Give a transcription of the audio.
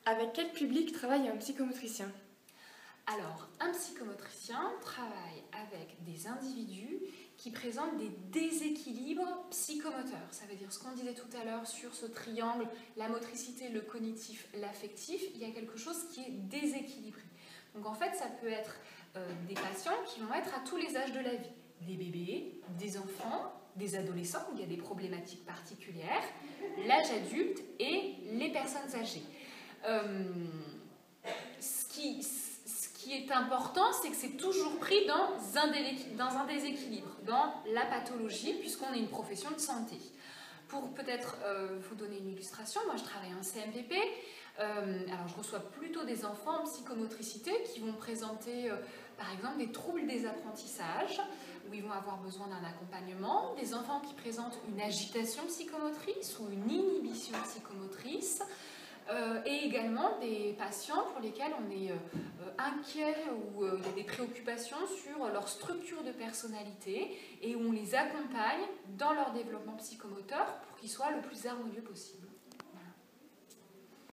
Avec quel public travaille un psychomotricien? Alors, un psychomotricien travaille avec des individus qui présentent des déséquilibres psychomoteurs. Ça veut dire ce qu'on disait tout à l'heure sur ce triangle, la motricité, le cognitif, l'affectif, il y a quelque chose qui est déséquilibré. Donc en fait, ça peut être des patients qui vont être à tous les âges de la vie. Des bébés, des enfants, des adolescents où il y a des problématiques particulières, l'âge adulte et les personnes âgées. Ce qui est important, c'est que c'est toujours pris dans un déséquilibre, dans la pathologie, puisqu'on est une profession de santé. Pour peut-être vous donner une illustration, moi je travaille en CMPP, alors je reçois plutôt des enfants en psychomotricité qui vont présenter par exemple des troubles des apprentissages, où ils vont avoir besoin d'un accompagnement, des enfants qui présentent une agitation psychomotrice ou une inhibition psychomotrice, et également des patients pour lesquels on est inquiet ou il y a des préoccupations sur leur structure de personnalité et où on les accompagne dans leur développement psychomoteur pour qu'ils soient le plus harmonieux possible.